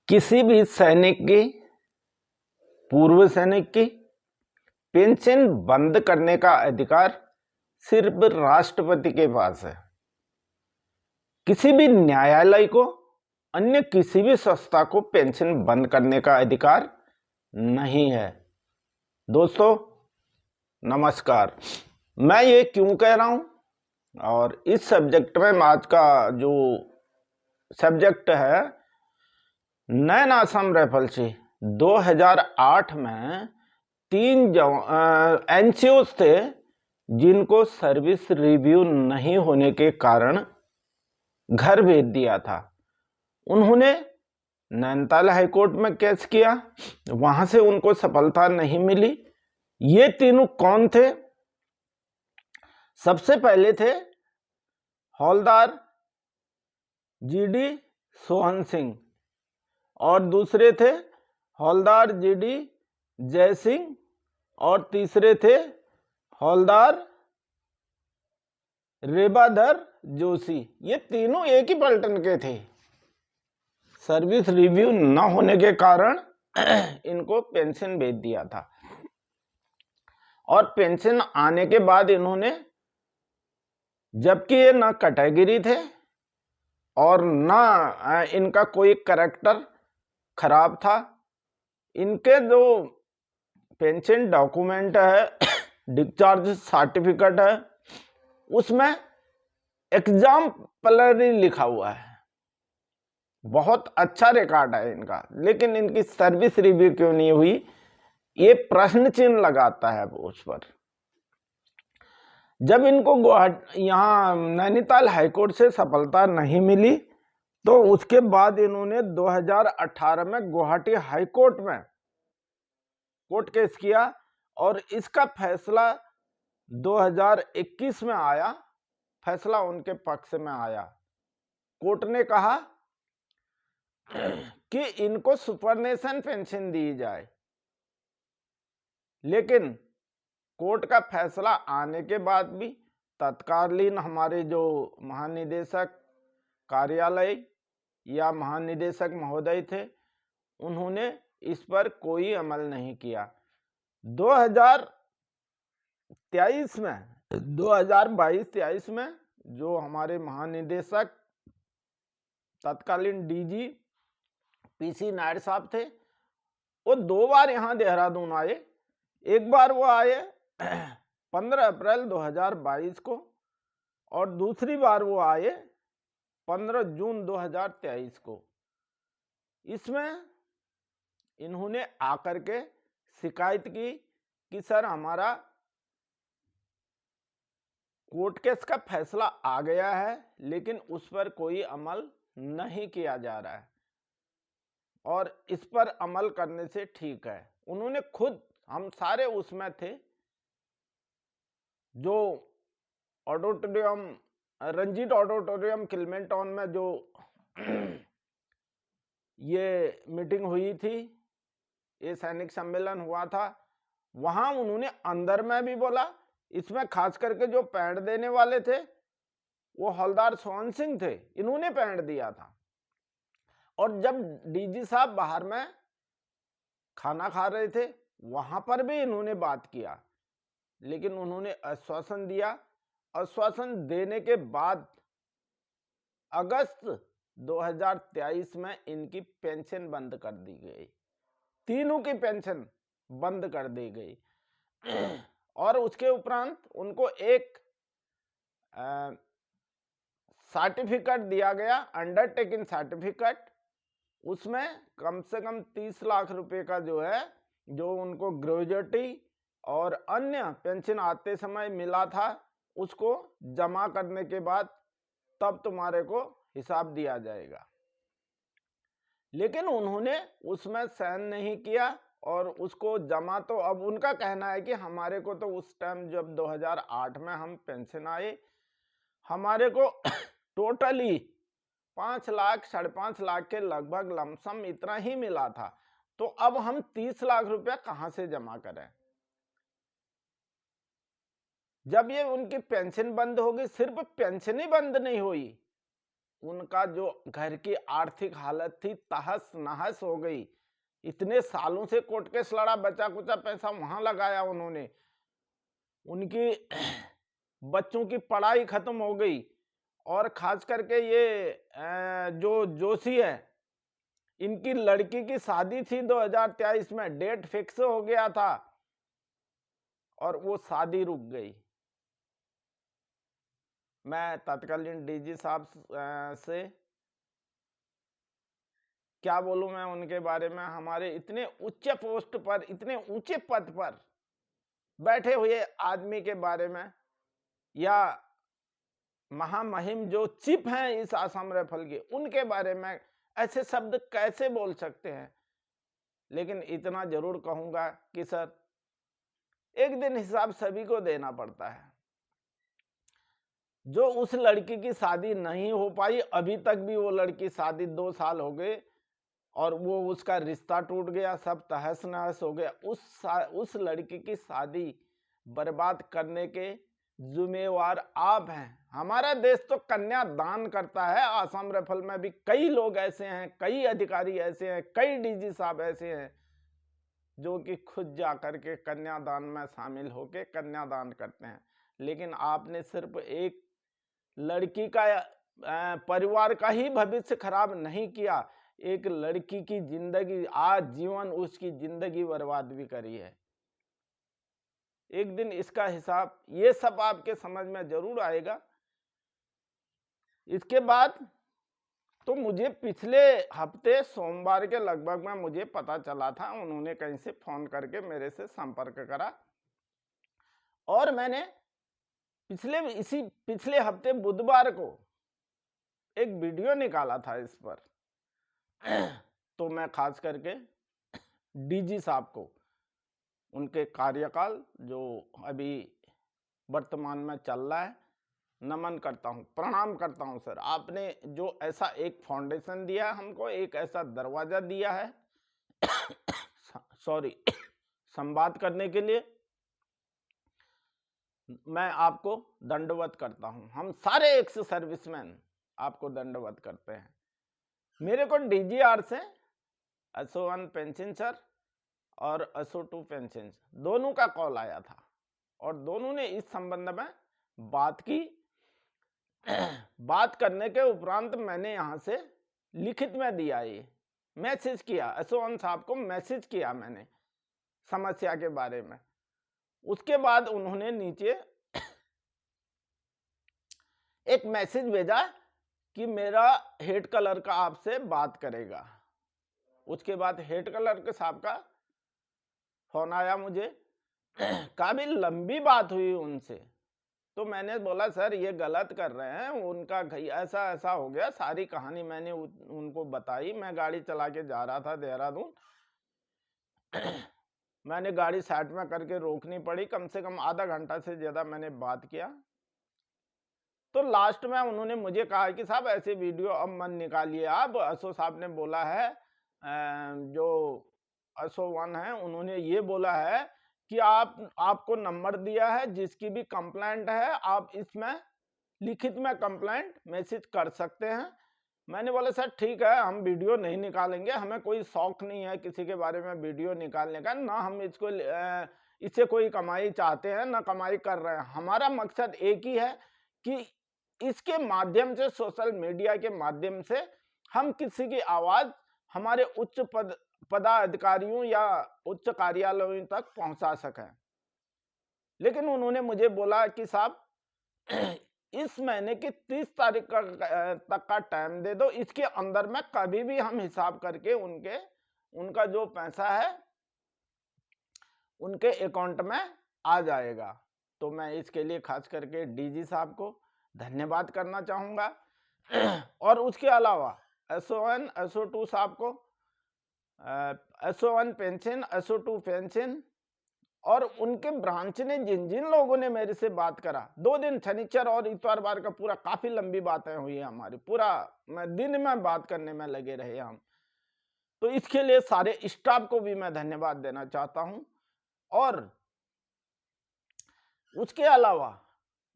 किसी भी सैनिक की, पूर्व सैनिक की पेंशन बंद करने का अधिकार सिर्फ राष्ट्रपति के पास है। किसी भी न्यायालय को अन्य किसी भी संस्था को पेंशन बंद करने का अधिकार नहीं है। दोस्तों नमस्कार, मैं ये क्यों कह रहा हूं और इस सब्जेक्ट में आज का जो सब्जेक्ट है नैन असम राइफल्स 2008 में 3 एनसीओस थे जिनको सर्विस रिव्यू नहीं होने के कारण घर भेज दिया था। उन्होंने नैनीताल हाईकोर्ट में केस किया, वहां से उनको सफलता नहीं मिली। ये तीनों कौन थे? सबसे पहले थे हौलदार जीडी सोहन सिंह और दूसरे थे हौलदार जीडी जय सिंह और तीसरे थे हौलदार रेबाधर जोशी। ये तीनों एक ही पलटन के थे। सर्विस रिव्यू न होने के कारण इनको पेंशन भेज दिया था और पेंशन आने के बाद इन्होंने, जबकि ये न कैटेगरी थे और न इनका कोई कैरेक्टर खराब था, इनके जो पेंशन डॉक्यूमेंट है, डिस्चार्ज सर्टिफिकेट है, उसमें एग्जाम्पलरी लिखा हुआ है। बहुत अच्छा रिकॉर्ड है इनका, लेकिन इनकी सर्विस रिव्यू क्यों नहीं हुई, ये प्रश्न चिन्ह लगाता है उस पर। जब इनको यहाँ नैनीताल हाईकोर्ट से सफलता नहीं मिली तो उसके बाद इन्होंने 2018 में गुवाहाटी हाईकोर्ट में कोर्ट केस किया और इसका फैसला 2021 में आया। फैसला उनके पक्ष में आया। कोर्ट ने कहा कि इनको सुपरनेशन पेंशन दी जाए, लेकिन कोर्ट का फैसला आने के बाद भी तत्कालीन हमारे जो महानिदेशक कार्यालय या महानिदेशक महोदय थे, उन्होंने इस पर कोई अमल नहीं किया। 2022-23 में जो हमारे महानिदेशक तत्कालीन डीजी पीसी नायर साहब थे, वो 2 बार यहाँ देहरादून आए। एक बार वो आए 15 अप्रैल 2022 को और दूसरी बार वो आए 15 जून 2023 को। इसमें इन्होंने आकर के शिकायत की कि सर हमारा कोर्ट केस का फैसला आ गया है, लेकिन उस पर कोई अमल नहीं किया जा रहा है और इस पर अमल करने से ठीक है। उन्होंने खुद, हम सारे उसमें थे, जो ऑडिटोरियम, रंजीत ऑडिटोरियम किलमेंटाउन में जो ये मीटिंग हुई थी, ये सैनिक सम्मेलन हुआ था, वहां उन्होंने अंदर में भी बोला। इसमें खास करके जो पैंट देने वाले थे वो हौलदार सोहन सिंह थे, इन्होंने पैंट दिया था। और जब डीजी साहब बाहर में खाना खा रहे थे, वहां पर भी इन्होंने बात किया, लेकिन उन्होंने आश्वासन दिया। आश्वासन देने के बाद अगस्त 2023 में इनकी पेंशन बंद कर दी गई। तीनों की पेंशन बंद कर दी गई और उसके उपरांत उनको एक सर्टिफिकेट दिया गया, अंडरटेकिंग सर्टिफिकेट। उसमें कम से कम 30 लाख रुपए का जो है, जो उनको ग्रेजुएटी और अन्य पेंशन आते समय मिला था, उसको जमा करने के बाद तब तुम्हारे को हिसाब दिया जाएगा। लेकिन उन्होंने उसमें साइन नहीं किया और उसको जमा, तो अब उनका कहना है कि हमारे को तो उस टाइम जब 2008 में हम पेंशन आए, हमारे को टोटली 5 लाख 5.5 लाख के लगभग लमसम इतना ही मिला था, तो अब हम 30 लाख रुपया कहां से जमा करें। जब ये उनकी पेंशन बंद होगी, सिर्फ पेंशन ही बंद नहीं हुई, उनका जो घर की आर्थिक हालत थी तहस नहस हो गई। इतने सालों से कोर्ट केस लड़ा, बचा कुचा पैसा वहां लगाया उन्होंने, उनकी बच्चों की पढ़ाई खत्म हो गई। और खास करके ये जो जोशी है, इनकी लड़की की शादी थी 2023 में, डेट फिक्स हो गया था और वो शादी रुक गई। मैं तत्कालीन डीजी साहब से क्या बोलूं मैं उनके बारे में, हमारे इतने उच्च पोस्ट पर, इतने ऊंचे पद पर बैठे हुए आदमी के बारे में, या महामहिम जो चीफ हैं इस आसाम राइफल के, उनके बारे में ऐसे शब्द कैसे बोल सकते हैं। लेकिन इतना जरूर कहूंगा कि सर, एक दिन हिसाब सभी को देना पड़ता है। जो उस लड़की की शादी नहीं हो पाई, अभी तक भी वो लड़की, शादी 2 साल हो गए और वो उसका रिश्ता टूट गया, सब तहस नहस हो गया। उस लड़की की शादी बर्बाद करने के जिम्मेवार आप हैं। हमारा देश तो कन्यादान करता है। आसाम राइफल में भी कई लोग ऐसे हैं, कई अधिकारी ऐसे हैं, कई डीजी साहब ऐसे हैं जो कि खुद जाकर के कन्यादान में शामिल होके कन्यादान करते हैं। लेकिन आपने सिर्फ एक लड़की का परिवार का ही भविष्य खराब नहीं किया, एक लड़की की जिंदगी, आज जीवन उसकी जिंदगी बर्बाद भी करी है। एक दिन इसका हिसाब ये सब आपके समझ में जरूर आएगा। इसके बाद तो मुझे पिछले हफ्ते सोमवार के लगभग में मुझे पता चला था, उन्होंने कहीं से फोन करके मेरे से संपर्क करा और मैंने पिछले हफ्ते बुधवार को एक वीडियो निकाला था इस पर। तो मैं खास करके डीजी साहब को, उनके कार्यकाल जो अभी वर्तमान में चल रहा है, नमन करता हूं, प्रणाम करता हूं सर। आपने जो ऐसा एक फाउंडेशन दिया हमको, एक ऐसा दरवाजा दिया है सॉरी संवाद करने के लिए, मैं आपको दंडवत करता हूं। हम सारे एक्स सर्विसमैन आपको दंडवत करते हैं। मेरे को डीजीआर से SO1 पेंशन सर और SO2 पेंशन दोनों का कॉल आया था और दोनों ने इस संबंध में बात की। बात करने के उपरांत मैंने यहां से लिखित में दिया, ये मैसेज किया, SO1 साहब को मैसेज किया मैंने समस्या के बारे में। उसके बाद उन्होंने नीचे एक मैसेज भेजा कि मेरा हेड कलर का आपसे बात करेगा। उसके बाद हेड कलर के साहब का फोन आया मुझे, काफी लंबी बात हुई उनसे। तो मैंने बोला सर ये गलत कर रहे हैं, उनका ऐसा ऐसा हो गया, सारी कहानी मैंने उनको बताई। मैं गाड़ी चला के जा रहा था देहरादून, मैंने गाड़ी साइड में करके रोकनी पड़ी, कम से कम आधा घंटा से ज्यादा मैंने बात किया। तो लास्ट में उन्होंने मुझे कहा कि साहब ऐसे वीडियो अब मन निकालिए आप, SO साहब ने बोला है, जो SO1 है उन्होंने ये बोला है कि आपको नंबर दिया है, जिसकी भी कंप्लेंट है आप इसमें लिखित में कंप्लेंट मैसेज कर सकते हैं। मैंने बोला सर ठीक है, हम वीडियो नहीं निकालेंगे, हमें कोई शौक नहीं है किसी के बारे में वीडियो निकालने का, ना हम इससे कोई कमाई चाहते हैं, ना कमाई कर रहे हैं। हमारा मकसद एक ही है कि इसके माध्यम से, सोशल मीडिया के माध्यम से हम किसी की आवाज हमारे उच्च पदाधिकारियों या उच्च कार्यालयों तक पहुंचा सकें। लेकिन उन्होंने मुझे बोला कि साहब इस महीने की 30 तारीख तक का टाइम दे दो, इसके अंदर में कभी भी हम हिसाब करके उनका जो पैसा है उनके अकाउंट में आ जाएगा। तो मैं इसके लिए खास करके डीजी साहब को धन्यवाद करना चाहूंगा और उसके अलावा SO1 SO2 साहब को, SO1 पेंशन, SO2 पेंशन और उनके ब्रांच ने जिन लोगों ने मेरे से बात करा, 2 दिन शनिचर और इतवार बार का पूरा काफी लंबी बातें हुई है हमारी, पूरा दिन में बात करने में लगे रहे हम। तो इसके लिए सारे स्टाफ को भी मैं धन्यवाद देना चाहता हूं। और उसके अलावा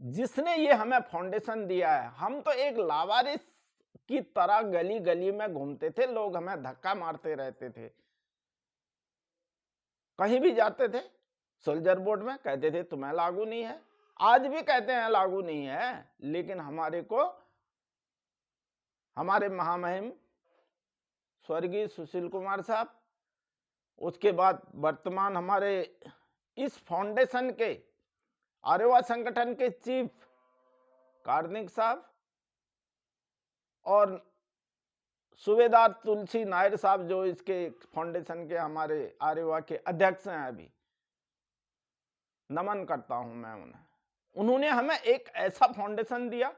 जिसने ये हमें फाउंडेशन दिया है, हम तो एक लावारिस की तरह गली गली में घूमते थे, लोग हमें धक्का मारते रहते थे। कहीं भी जाते थे सोल्जर बोर्ड में कहते थे तुम्हें लागू नहीं है, आज भी कहते हैं लागू नहीं है, लेकिन हमारे को हमारे महामहिम स्वर्गीय सुशील कुमार साहब, उसके बाद वर्तमान हमारे इस फाउंडेशन के आर्यवा संगठन के चीफ कार्निक साहब और सूबेदार तुलसी नायर साहब, जो इसके फाउंडेशन के हमारे आर्यवा के अध्यक्ष हैं, अभी नमन करता हूं मैं उन्हें। उन्होंने हमें एक ऐसा फाउंडेशन दिया,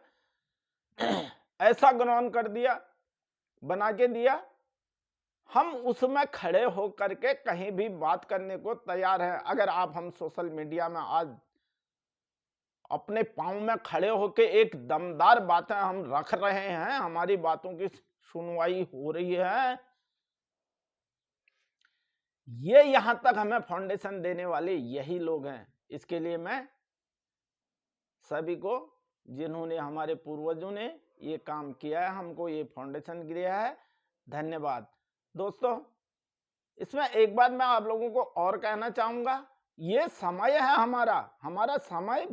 ऐसा ग्राउंड कर दिया, बना के दिया, हम उसमें खड़े होकर के कहीं भी बात करने को तैयार हैं। अगर आप हम सोशल मीडिया में आज अपने पांव में खड़े होकर एक दमदार बातें हम रख रहे हैं, हमारी बातों की सुनवाई हो रही है, ये यहां तक हमें फाउंडेशन देने वाले यही लोग हैं। इसके लिए मैं सभी को, जिन्होंने हमारे पूर्वजों ने ये काम किया है, हमको ये फाउंडेशन दिया है, धन्यवाद। दोस्तों, इसमें एक बात मैं आप लोगों को और कहना चाहूंगा, ये समय है हमारा समय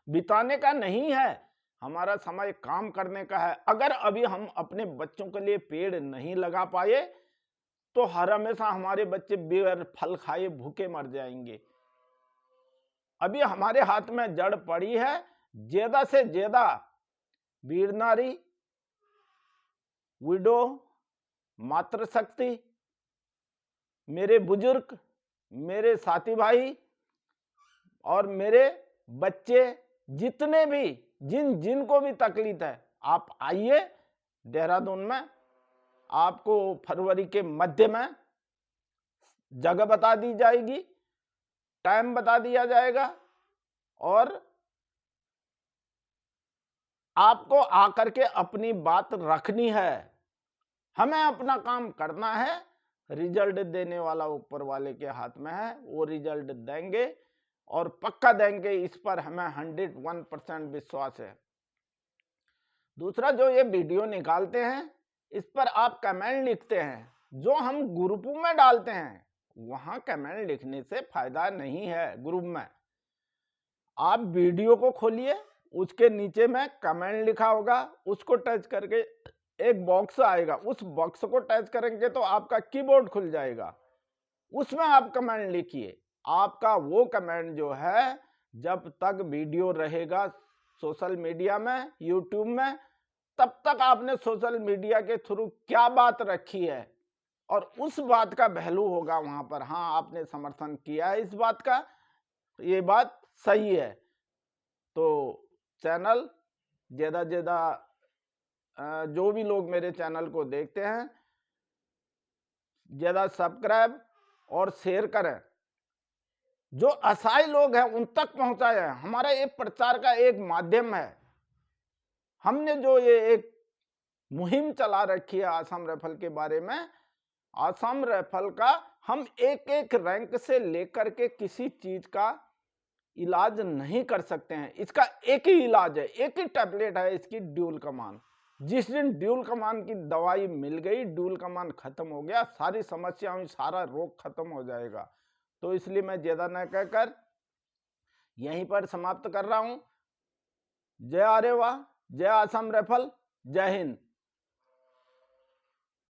बिताने का नहीं है, हमारा समय काम करने का है। अगर अभी हम अपने बच्चों के लिए पेड़ नहीं लगा पाए तो हर हमेशा हमारे बच्चे बेर फल खाए भूखे मर जाएंगे। अभी हमारे हाथ में जड़ पड़ी है, ज्यादा से ज्यादा वीर नारी, विडो, मातृशक्ति, मेरे बुजुर्ग, मेरे साथी भाई और मेरे बच्चे, जितने भी जिनको भी तकलीफ है, आप आइए देहरादून में। आपको फरवरी के मध्य में जगह बता दी जाएगी, टाइम बता दिया जाएगा और आपको आकर के अपनी बात रखनी है। हमें अपना काम करना है, रिजल्ट देने वाला ऊपर वाले के हाथ में है, वो रिजल्ट देंगे और पक्का देंगे, इस पर हमें 101% विश्वास है। दूसरा, जो ये वीडियो निकालते हैं, इस पर आप कमेंट लिखते हैं, जो हम ग्रुप में डालते हैं वहां कमेंट लिखने से फायदा नहीं है। ग्रुप में आप वीडियो को खोलिए, उसके नीचे में कमेंट लिखा होगा, उसको टच करके एक बॉक्स आएगा, उस बॉक्स को टच करेंगे तो आपका कीबोर्ड खुल जाएगा, उसमें आप कमेंट लिखिए। आपका वो कमेंट जो है, जब तक वीडियो रहेगा सोशल मीडिया में, यूट्यूब में, तब तक आपने सोशल मीडिया के थ्रू क्या बात रखी है और उस बात का वैल्यू होगा वहां पर। हाँ, आपने समर्थन किया है इस बात का, ये बात सही है। तो चैनल ज्यादा जो भी लोग मेरे चैनल को देखते हैं, ज्यादा सब्सक्राइब और शेयर करें, जो असहाय लोग हैं उन तक पहुंचाए। हमारा ये प्रचार का एक माध्यम है। हमने जो ये एक मुहिम चला रखी है आसाम राइफल के बारे में, आसाम राइफल का हम एक एक रैंक से लेकर के किसी चीज का इलाज नहीं कर सकते हैं। इसका एक ही इलाज है, एक ही टैबलेट है, इसकी ड्यूल कमान। जिस दिन ड्यूल कमान की दवाई मिल गई, ड्यूल कमान खत्म हो गया, सारी समस्याओं, सारा रोग खत्म हो जाएगा। तो इसलिए मैं ज्यादा न कहकर यहीं पर समाप्त कर रहा हूं। जय आर्यवा, जय आसाम राइफल, जय हिंद।